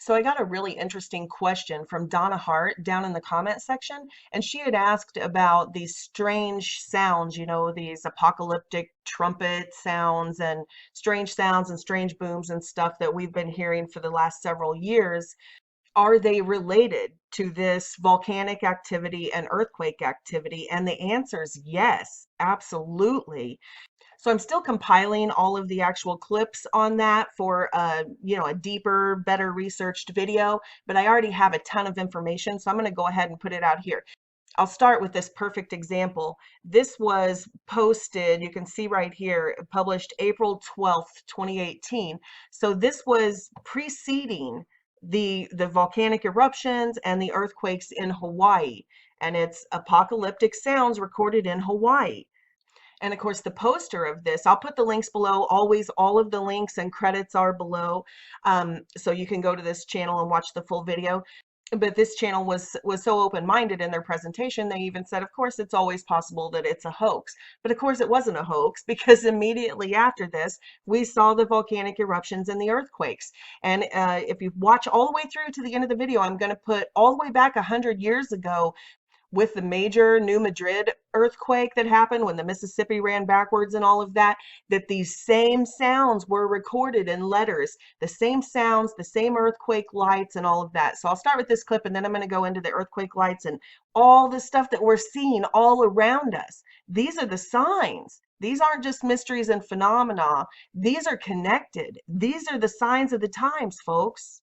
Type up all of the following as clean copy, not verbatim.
So I got a really interesting question from Donna Hart down in the comment section, and she had asked about these strange sounds, you know, these apocalyptic trumpet sounds and strange booms and stuff that we've been hearing for the last several years. Are they related to this volcanic activity and earthquake activity? And the answer is yes, absolutely. So I'm still compiling all of the actual clips on that for a deeper, better researched video, but I already have a ton of information, so I'm going to go ahead and put it out here. I'll start with this perfect example. This was posted, you can see right here, published April 12th, 2018. So this was preceding the volcanic eruptions and the earthquakes in Hawaii, and it's apocalyptic sounds recorded in Hawaii. And of course, the poster of this, I'll put the links below. Always, all of the links and credits are below. So you can go to this channel and watch the full video. But this channel was so open-minded in their presentation, they even said, of course, it's always possible that it's a hoax. But of course, it wasn't a hoax, because immediately after this, we saw the volcanic eruptions and the earthquakes. And if you watch all the way through to the end of the video, I'm going to put all the way back 100 years ago, with the major New Madrid earthquake that happened when the Mississippi ran backwards and all of that, that these same sounds were recorded in letters, the same sounds, the same earthquake lights and all of that. So I'll start with this clip, and then I'm going to go into the earthquake lights and all the stuff that we're seeing all around us. These are the signs. These aren't just mysteries and phenomena. These are connected. These are the signs of the times, folks.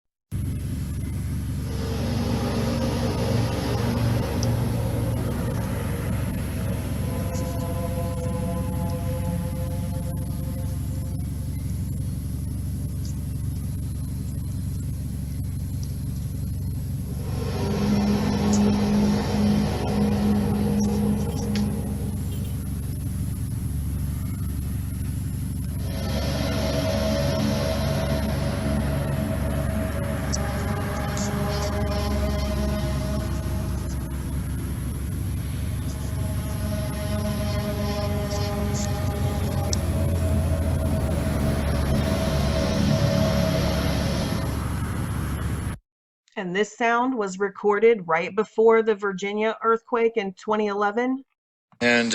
And this sound was recorded right before the Virginia earthquake in 2011. And,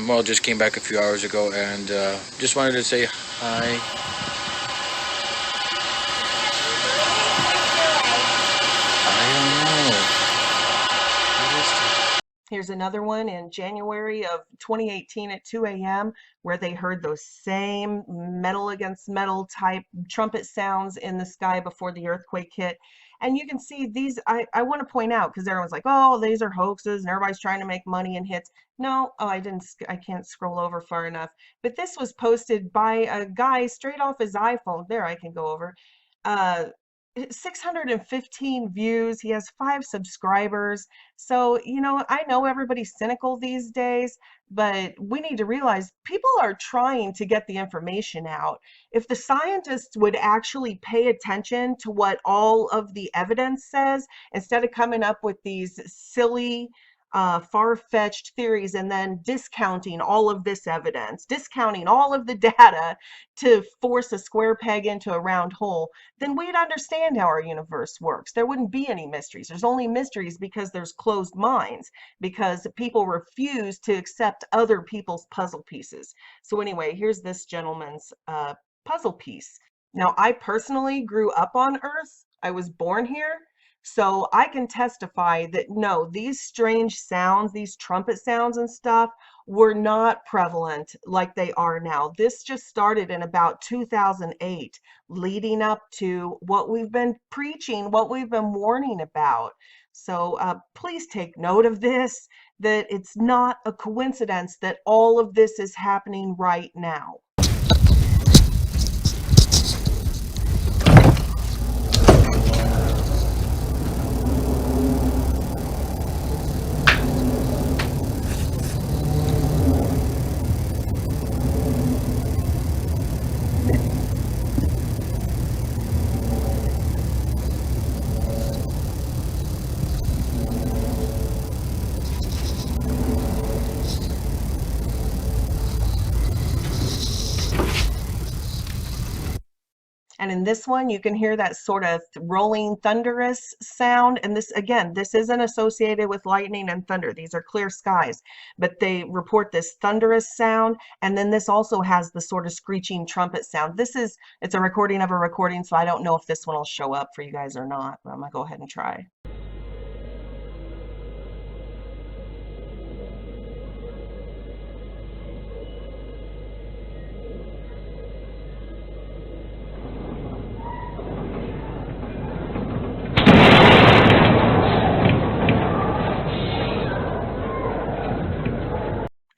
well, just came back a few hours ago, and just wanted to say hi. Here's another one in January of 2018 at 2 a.m. where they heard those same metal against metal type trumpet sounds in the sky before the earthquake hit. And you can see these, I want to point out, because everyone's like, oh, these are hoaxes and everybody's trying to make money and hits. No, oh, I can't scroll over far enough. But this was posted by a guy straight off his iPhone. There, I can go over. 615 views. He has 5 subscribers. So, you know, I know everybody's cynical these days, but we need to realize people are trying to get the information out. If the scientists would actually pay attention to what all of the evidence says, instead of coming up with these silly, far-fetched theories and then discounting all of this evidence, discounting all of the data to force a square peg into a round hole, then we'd understand how our universe works. There wouldn't be any mysteries. There's only mysteries because there's closed minds, because people refuse to accept other people's puzzle pieces. So anyway, here's this gentleman's puzzle piece. Now, I personally grew up on Earth. I was born here. So I can testify that no, these strange sounds, these trumpet sounds and stuff were not prevalent like they are now. This just started in about 2008, leading up to what we've been preaching, what we've been warning about. So please take note of this, that it's not a coincidence that all of this is happening right now. in this one, you can hear that sort of rolling thunderous sound. And this, again, this isn't associated with lightning and thunder. These are clear skies, but they report this thunderous sound. And then this also has the sort of screeching trumpet sound. It's a recording of a recording, so I don't know if this one will show up for you guys or not, but I'm gonna go ahead and try.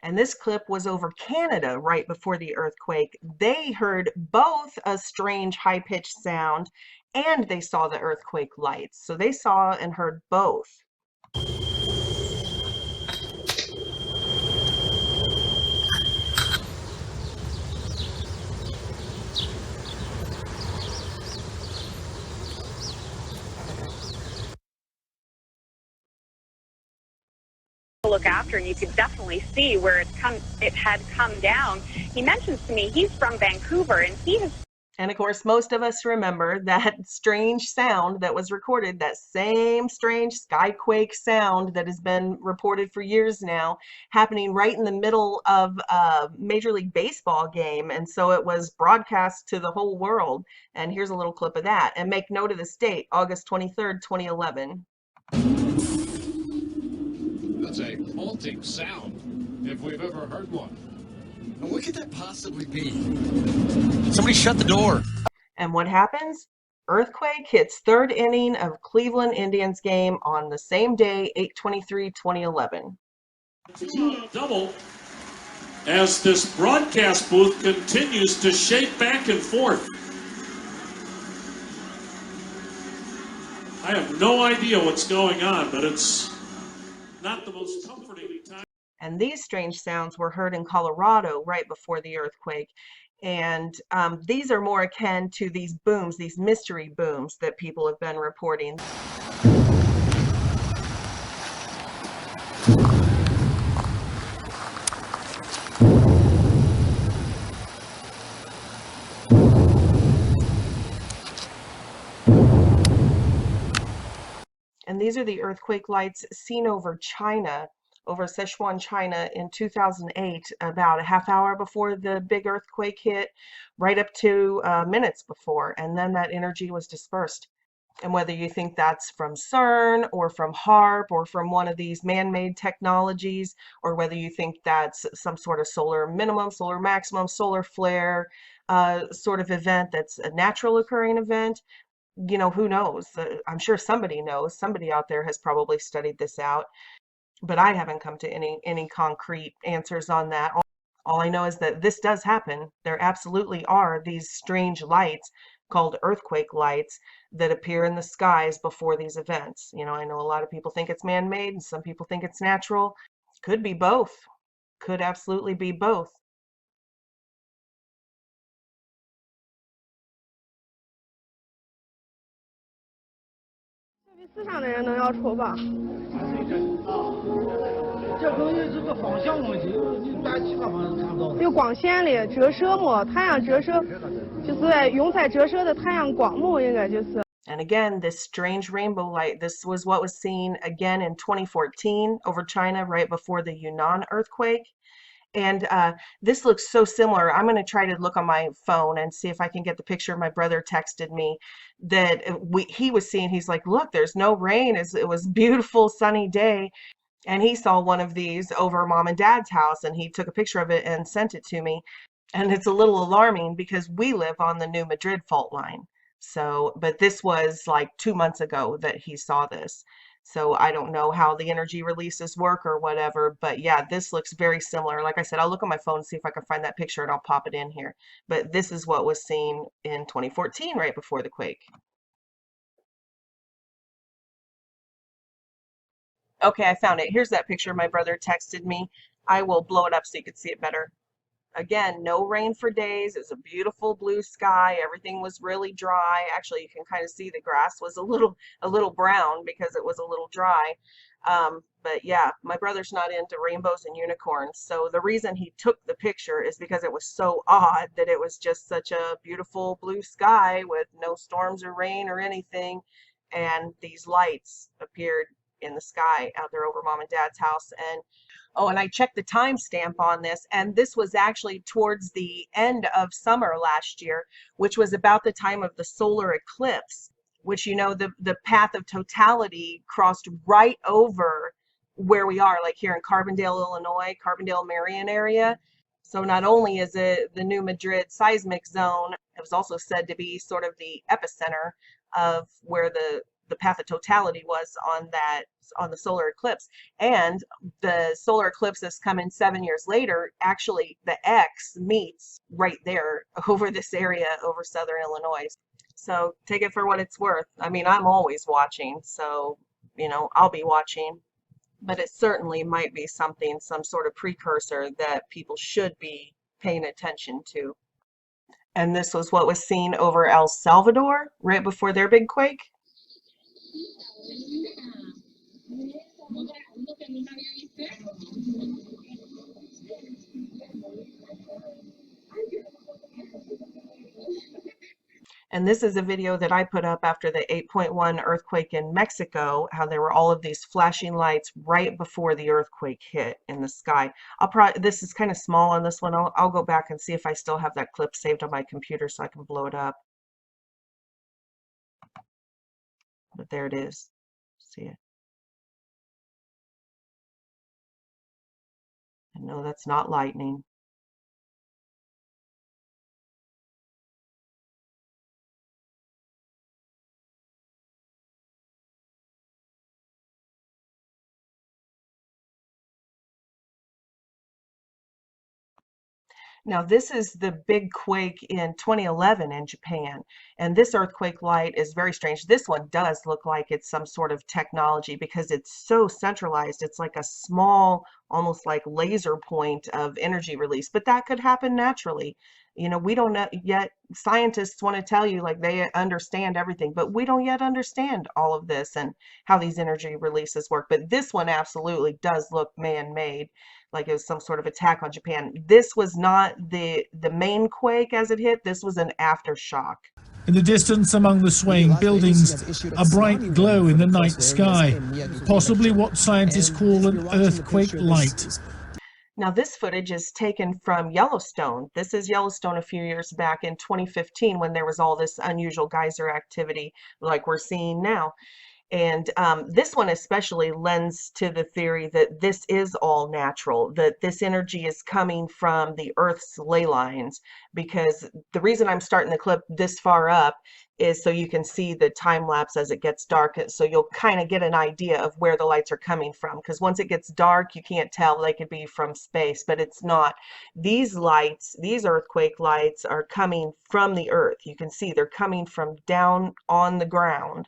And this clip was over Canada right before the earthquake. They heard both a strange high-pitched sound and they saw the earthquake lights. So they saw and heard both. Look after, and you could definitely see where it had come down. He mentions to me he's from Vancouver, and he has. And of course, most of us remember that strange sound that was recorded, that same strange skyquake sound that has been reported for years now, happening right in the middle of a Major League Baseball game. And so it was broadcast to the whole world. And here's a little clip of that. And make note of this date, August 23rd, 2011. That's a haunting sound, if we've ever heard one. And what could that possibly be? Somebody shut the door. And what happens? Earthquake hits third inning of Cleveland Indians game on the same day, 8/23/2011. Double as this broadcast booth continues to shake back and forth. I have no idea what's going on, but it's not the most comforting time. And these strange sounds were heard in Colorado right before the earthquake. And these are more akin to these booms, these mystery booms that people have been reporting. And these are the earthquake lights seen over China, over Sichuan, China in 2008, about a half hour before the big earthquake hit, right up to minutes before, and then that energy was dispersed. And whether you think that's from CERN or from HAARP or from one of these man-made technologies, or whether you think that's some sort of solar minimum, solar maximum, solar flare sort of event that's a natural occurring event, you know, who knows? I'm sure somebody knows. Somebody out there has probably studied this out, but I haven't come to any concrete answers on that. All I know is that this does happen. There absolutely are these strange lights called earthquake lights that appear in the skies before these events. You know, I know a lot of people think it's man-made and some people think it's natural. Could be both. Could absolutely be both. And again, this strange rainbow light, this was what was seen again in 2014 over China right before the Yunnan earthquake. And this looks so similar. I'm going to try to look on my phone and see if I can get the picture. My brother texted me that he was seeing, he's like, look, there's no rain. It was a beautiful sunny day. And he saw one of these over mom and dad's house, and he took a picture of it and sent it to me. And it's a little alarming because we live on the new Madrid fault line. So, but this was like 2 months ago that he saw this. So I don't know how the energy releases work or whatever, but yeah, this looks very similar. Like I said, I'll look on my phone and see if I can find that picture and I'll pop it in here. But this is what was seen in 2014, right before the quake. Okay, I found it. Here's that picture my brother texted me. I will blow it up so you can see it better. again, no rain for days. It was a beautiful blue sky. Everything was really dry. Actually, you can kind of see the grass was a little brown because it was a little dry. But yeah, my brother's not into rainbows and unicorns. So the reason he took the picture is because it was so odd that it was just such a beautiful blue sky with no storms or rain or anything. And these lights appeared in the sky out there over mom and dad's house. And oh, and I checked the timestamp on this, and this was actually towards the end of summer last year, which was about the time of the solar eclipse, which, you know, the path of totality crossed right over where we are, like here in Carbondale, Illinois, Carbondale, Marion area. So not only is it the New Madrid seismic zone, it was also said to be sort of the epicenter of where the path of totality was on the solar eclipse. And the solar eclipse that's coming 7 years later, actually the X meets right there over this area over southern Illinois. So take it for what it's worth. I mean, I'm always watching, so, you know, I'll be watching, but it certainly might be something, some sort of precursor that people should be paying attention to. And this was what was seen over El Salvador right before their big quake. And this is a video that I put up after the 8.1 earthquake in Mexico, how there were all of these flashing lights right before the earthquake hit in the sky. This is kind of small on this one. I'll go back and see if I still have that clip saved on my computer so I can blow it up. But there it is. See it? And no, that's not lightning. Now, this is the big quake in 2011 in Japan, and this earthquake light is very strange. This one does look like it's some sort of technology because it's so centralized. It's like a small, almost like laser point of energy release, but that could happen naturally. You know, we don't know yet. Scientists want to tell you like they understand everything, but we don't yet understand all of this and how these energy releases work. But this one absolutely does look man-made, like it was some sort of attack on Japan. This was not the main quake as it hit. This was an aftershock. In the distance among the swaying buildings, a bright glow in the night sky, possibly what scientists call an earthquake light. Now this footage is taken from Yellowstone. This is Yellowstone a few years back in 2015 when there was all this unusual geyser activity like we're seeing now. And this one especially lends to the theory that this is all natural, that this energy is coming from the Earth's ley lines, because the reason I'm starting the clip this far up is so you can see the time lapse as it gets dark, so you'll kind of get an idea of where the lights are coming from, because once it gets dark you can't tell. They could be from space, but it's not. These lights, these earthquake lights, are coming from the Earth. You can see they're coming from down on the ground.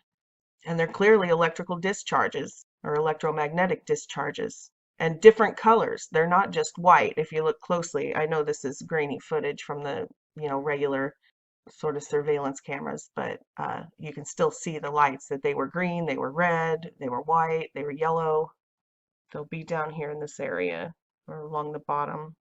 And they're clearly electrical discharges or electromagnetic discharges, and different colors. They're not just white. If you look closely, I know this is grainy footage from the, you know, regular sort of surveillance cameras, but you can still see the lights, that they were green, they were red, they were white, they were yellow. They'll be down here in this area or along the bottom.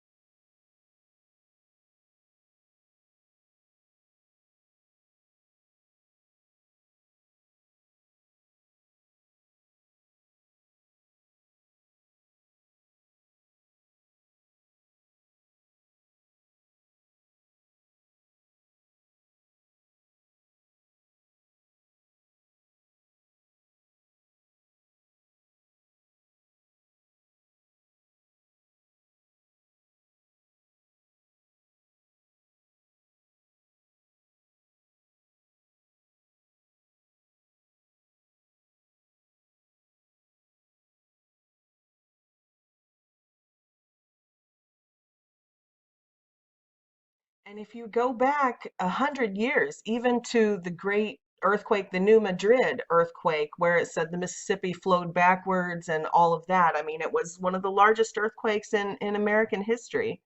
And if you go back 100 years, even to the great earthquake, the New Madrid earthquake, where it said the Mississippi flowed backwards and all of that, I mean, it was one of the largest earthquakes in American history.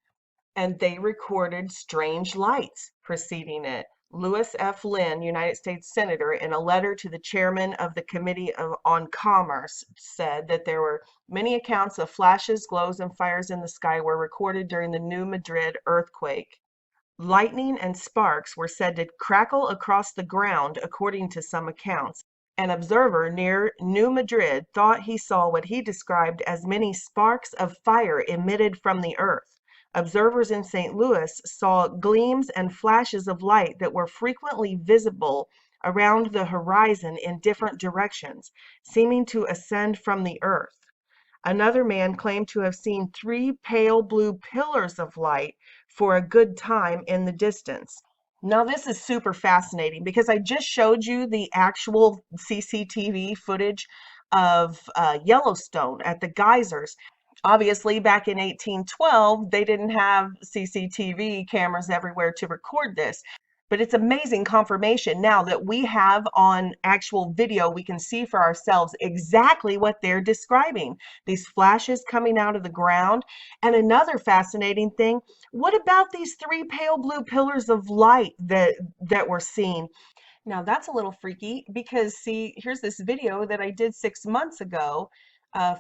and they recorded strange lights preceding it. Lewis F. Lynn, United States Senator, in a letter to the chairman of the on Commerce, said that there were many accounts of flashes, glows, and fires in the sky were recorded during the New Madrid earthquake. Lightning and sparks were said to crackle across the ground, according to some accounts. An observer near New Madrid thought he saw what he described as many sparks of fire emitted from the earth. Observers in St. Louis saw gleams and flashes of light that were frequently visible around the horizon in different directions, seeming to ascend from the earth. Another man claimed to have seen 3 pale blue pillars of light for a good time in the distance. Now, this is super fascinating because I just showed you the actual CCTV footage of Yellowstone at the geysers. Obviously, back in 1812, they didn't have CCTV cameras everywhere to record this. But it's amazing confirmation now that we have on actual video, we can see for ourselves exactly what they're describing. These flashes coming out of the ground. And another fascinating thing, what about these 3 pale blue pillars of light that we're seeing? Now that's a little freaky because see, here's this video that I did 6 months ago.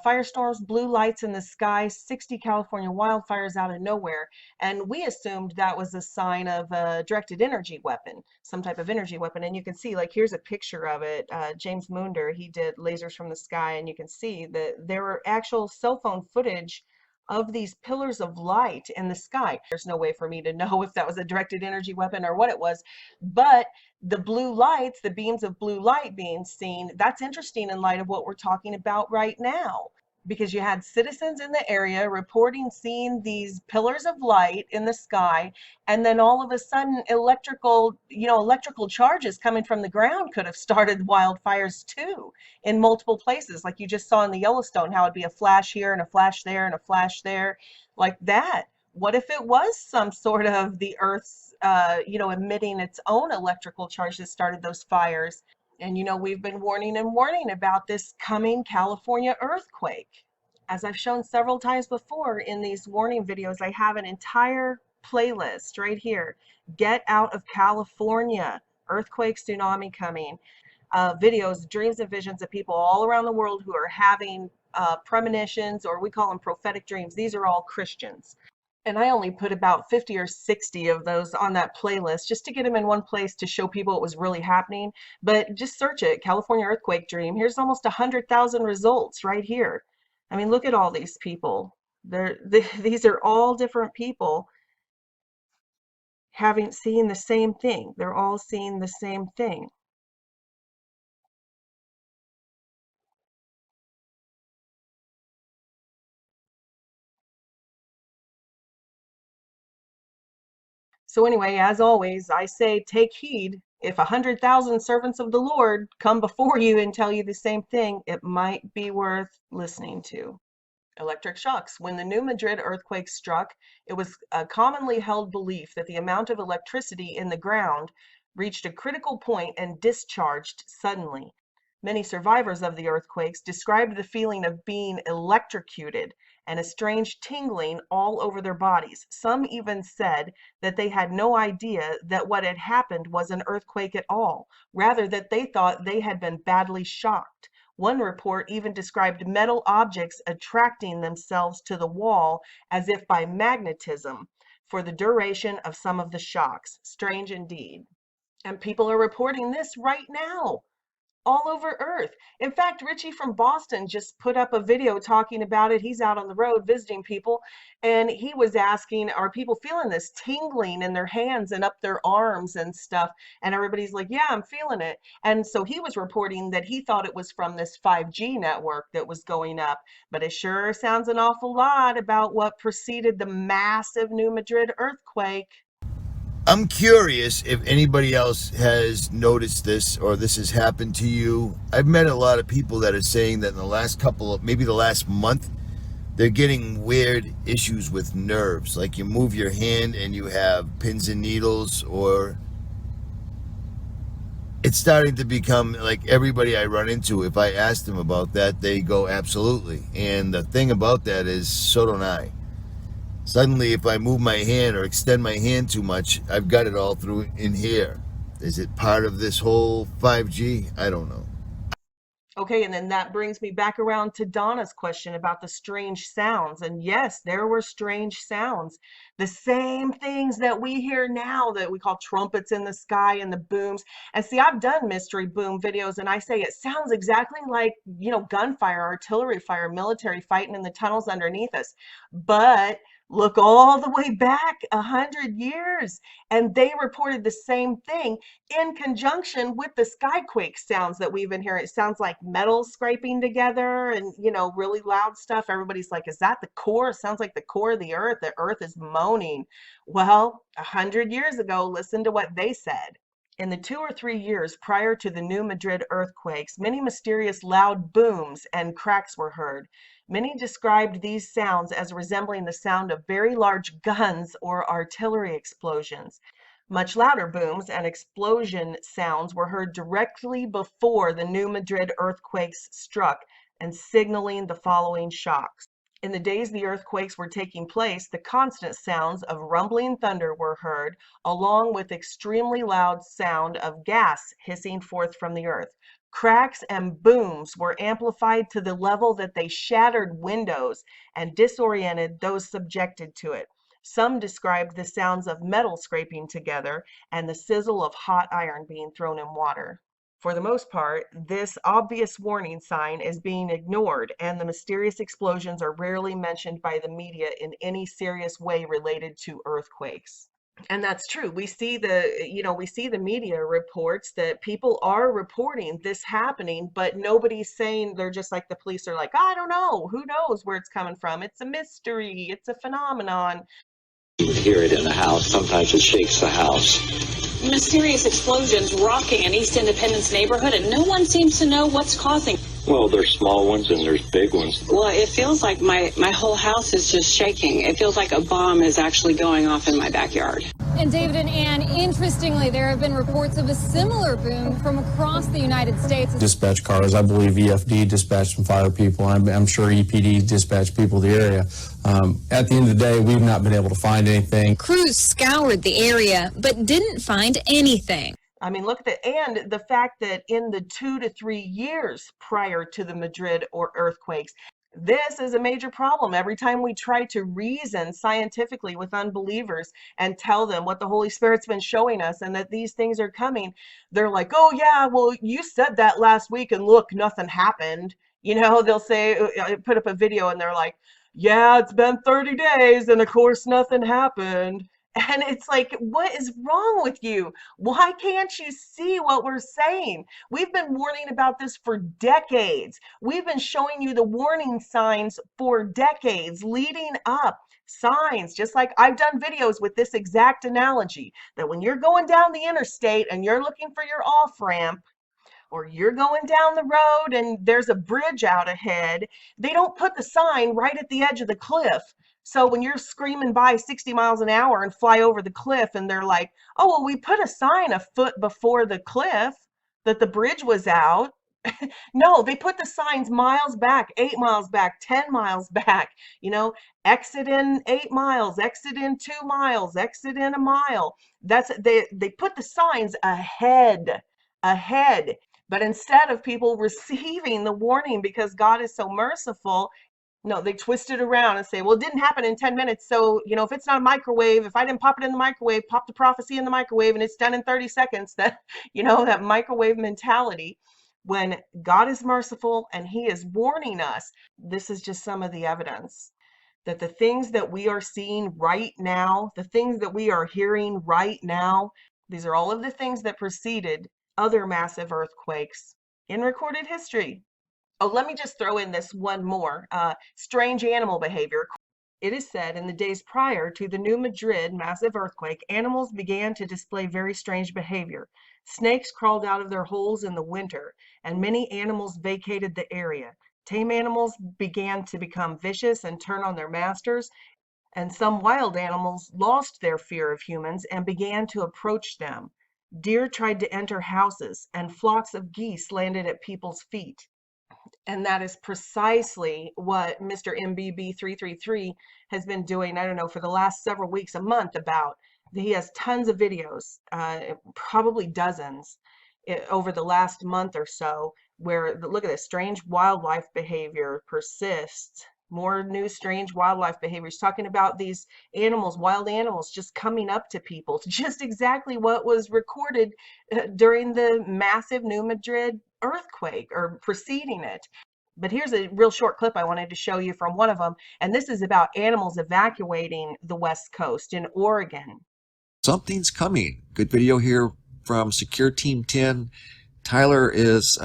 Firestorms, blue lights in the sky, 60 California wildfires out of nowhere. And we assumed that was a sign of a directed energy weapon, some type of energy weapon. And you can see, like, here's a picture of it. James Munder, he did lasers from the sky, and you can see that there were actual cell phone footage of these pillars of light in the sky. There's no way for me to know if that was a directed energy weapon or what it was, but the blue lights, the beams of blue light being seen, that's interesting in light of what we're talking about right now, because you had citizens in the area reporting seeing these pillars of light in the sky, and then all of a sudden electrical charges coming from the ground could have started wildfires too in multiple places, like you just saw in the Yellowstone, how it'd be a flash here and a flash there and a flash there, like that. What if it was some sort of the Earth's emitting its own electrical charge that started those fires? And we've been warning and warning about this coming California earthquake. As I've shown several times before in these warning videos, I have an entire playlist right here. Get out of California, earthquake, tsunami coming. Videos, dreams and visions of people all around the world who are having premonitions, or we call them prophetic dreams. These are all Christians. And I only put about 50 or 60 of those on that playlist just to get them in one place to show people what was really happening. But just search it, California earthquake dream. Here's almost 100,000 results right here. I mean, look at all these people. These are all different people seen the same thing. They're all seeing the same thing. So anyway, as always, I say take heed. If 100,000 servants of the Lord come before you and tell you the same thing, it might be worth listening to. Electric shocks. When the New Madrid earthquake struck, it was a commonly held belief that the amount of electricity in the ground reached a critical point and discharged suddenly. Many survivors of the earthquakes described the feeling of being electrocuted and a strange tingling all over their bodies. Some even said that they had no idea that what had happened was an earthquake at all, rather that they thought they had been badly shocked. One report even described metal objects attracting themselves to the wall as if by magnetism for the duration of some of the shocks. Strange indeed. And people are reporting this right now, all over Earth. In fact, Richie from Boston just put up a video talking about it. He's out on the road visiting people, and he was asking, are people feeling this tingling in their hands and up their arms and stuff? And everybody's like, yeah, I'm feeling it. And so he was reporting that he thought it was from this 5G network that was going up, but it sure sounds an awful lot about what preceded the massive New Madrid earthquake. I'm curious if anybody else has noticed this or this has happened to you. I've met a lot of people that are saying that in the last maybe the last month, they're getting weird issues with nerves. Like you move your hand and you have pins and needles, or it's starting to become like everybody I run into, if I ask them about that, they go absolutely. And the thing about that is, so don't I. Suddenly, if I move my hand or extend my hand too much, I've got it all through in here. Is it part of this whole 5G? I don't know. Okay, and then that brings me back around to Donna's question about the strange sounds. And yes, there were strange sounds. The same things that we hear now that we call trumpets in the sky and the booms. And see, I've done mystery boom videos and I say it sounds exactly like, gunfire, artillery fire, military fighting in the tunnels underneath us. But look all the way back 100 years, and they reported the same thing in conjunction with the skyquake sounds that we've been hearing. It sounds like metal scraping together and, really loud stuff. Everybody's like, is that the core? It sounds like the core of the earth. The earth is moaning. Well, 100 years ago, listen to what they said. In the 2 or 3 years prior to the new Madrid earthquakes, many mysterious loud booms and cracks were heard. Many described these sounds as resembling the sound of very large guns or artillery explosions. Much louder booms and explosion sounds were heard directly before the new Madrid earthquakes struck and signaling the following shocks. In the days the earthquakes were taking place, the constant sounds of rumbling thunder were heard, along with extremely loud sound of gas hissing forth from the earth. Cracks and booms were amplified to the level that they shattered windows and disoriented those subjected to it. Some described the sounds of metal scraping together and the sizzle of hot iron being thrown in water. For the most part, this obvious warning sign is being ignored, and the mysterious explosions are rarely mentioned by the media in any serious way related to earthquakes. And that's true. We see the media reports that people are reporting this happening, but nobody's saying, they're just like the police are like, I don't know, who knows where it's coming from? It's a mystery, it's a phenomenon. You hear it in the house. Sometimes it shakes the house. Mysterious explosions rocking an East Independence neighborhood, and no one seems to know what's causing. Well, there's small ones and there's big ones. Well, it feels like my whole house is just shaking. It feels like a bomb is actually going off in my backyard. And David and Ann, interestingly, there have been reports of a similar boom from across the United States. Dispatch cars, I believe EFD dispatched some fire people. I'm sure EPD dispatched people to the area. At the end of the day, we've not been able to find anything. Crews scoured the area, but didn't find anything. I mean, look at that. And the fact that in the 2 to 3 years prior to the Madrid or earthquakes, this is a major problem. Every time we try to reason scientifically with unbelievers and tell them what the Holy Spirit's been showing us and that these things are coming, they're like, oh yeah, well, you said that last week and look, nothing happened. They'll say, put up a video and they're like, yeah, it's been 30 days and of course nothing happened. And it's like, what is wrong with you? Why can't you see what we're saying? We've been warning about this for decades. We've been showing you the warning signs for decades leading up. Signs, just like I've done videos with this exact analogy, that when you're going down the interstate and you're looking for your off-ramp, or you're going down the road and there's a bridge out ahead, they don't put the sign right at the edge of the cliff. So when you're screaming by 60 miles an hour and fly over the cliff and they're like, oh, well, we put a sign a foot before the cliff that the bridge was out. No, they put the signs miles back, 8 miles back, 10 miles back, exit in 8 miles, exit in 2 miles, exit in a mile. They put the signs ahead. But instead of people receiving the warning because God is so merciful, no, they twist it around and say, well, it didn't happen in 10 minutes. So, if it's not a microwave, if I didn't pop it in the microwave, pop the prophecy in the microwave and it's done in 30 seconds, that microwave mentality. When God is merciful and he is warning us, this is just some of the evidence that the things that we are seeing right now, the things that we are hearing right now, these are all of the things that preceded other massive earthquakes in recorded history. Oh, let me just throw in this one more. Strange animal behavior. It is said in the days prior to the new Madrid massive earthquake, animals began to display very strange behavior. Snakes crawled out of their holes in the winter, and many animals vacated the area. Tame animals began to become vicious and turn on their masters, and some wild animals lost their fear of humans and began to approach them. Deer tried to enter houses, and flocks of geese landed at people's feet. And that is precisely what Mr. MBB333 has been doing, I don't know, for the last several weeks, a month about. He has tons of videos, probably dozens, over the last month or so, where, look at this, strange wildlife behavior persists. More new strange wildlife behaviors, talking about these animals, wild animals, just coming up to people. It's just exactly what was recorded during the massive New Madrid earthquake or preceding it. But here's a real short clip I wanted to show you from one of them, and this is about animals evacuating the West Coast in Oregon. Something's coming. Good video here from Secure Team 10. Tyler is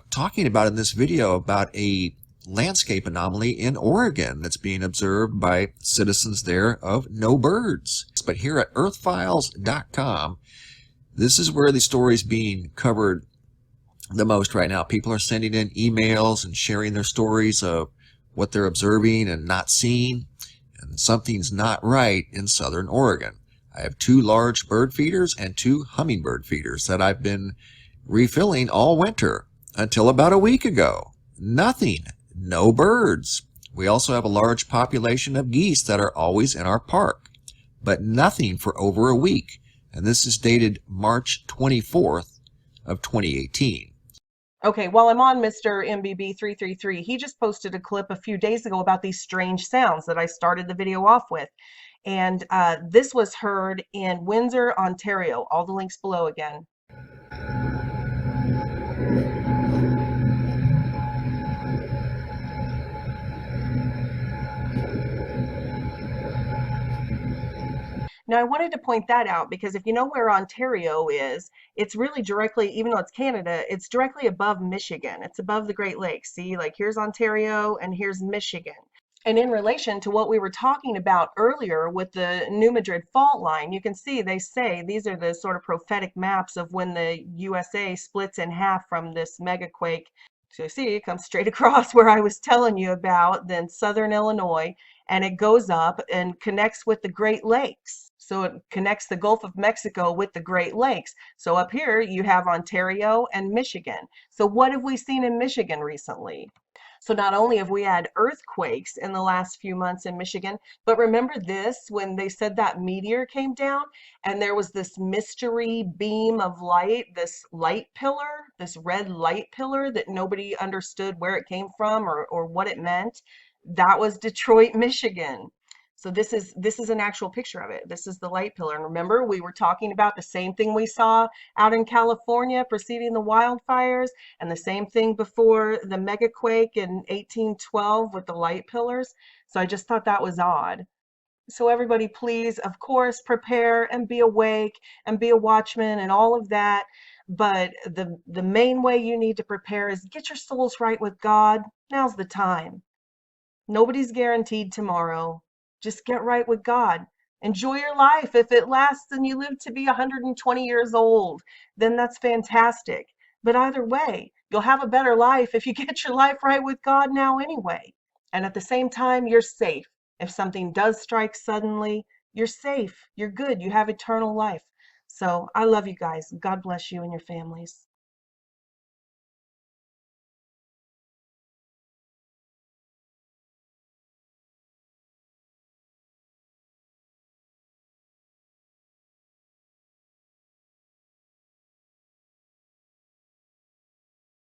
talking about in this video about a landscape anomaly in Oregon that's being observed by citizens there of no birds. But here at earthfiles.com, this is where the story is being covered the most right now. People are sending in emails and sharing their stories of what they're observing and not seeing, and something's not right in southern Oregon. I have 2 large bird feeders and 2 hummingbird feeders that I've been refilling all winter until about a week ago. Nothing. No birds. We also have a large population of geese that are always in our park, but nothing for over a week. And this is dated March 24th of 2018. Okay, while I'm on Mr. MBB333, he just posted a clip a few days ago about these strange sounds that I started the video off with. And this was heard in Windsor, Ontario. All the links below again. Now, I wanted to point that out because if you know where Ontario is, it's really directly, even though it's Canada, it's directly above Michigan. It's above the Great Lakes. See, like here's Ontario and here's Michigan. And in relation to what we were talking about earlier with the New Madrid fault line, you can see they say these are the sort of prophetic maps of when the USA splits in half from this megaquake. So you see, it comes straight across where I was telling you about, then southern Illinois, and it goes up and connects with the Great Lakes. So it connects the Gulf of Mexico with the Great Lakes. So up here you have Ontario and Michigan. So what have we seen in Michigan recently? So not only have we had earthquakes in the last few months in Michigan, but remember this, when they said that meteor came down and there was this mystery beam of light, this light pillar, this red light pillar that nobody understood where it came from or what it meant. That was Detroit, Michigan. So this is an actual picture of it. This is the light pillar. And remember, we were talking about the same thing we saw out in California preceding the wildfires, and the same thing before the megaquake in 1812 with the light pillars. So I just thought that was odd. So everybody, please, of course, prepare and be awake and be a watchman and all of that. But the main way you need to prepare is get your souls right with God. Now's the time. Nobody's guaranteed tomorrow. Just get right with God. Enjoy your life. If it lasts and you live to be 120 years old, then that's fantastic. But either way, you'll have a better life if you get your life right with God now anyway. And at the same time, you're safe. If something does strike suddenly, you're safe. You're good. You have eternal life. So I love you guys. God bless you and your families.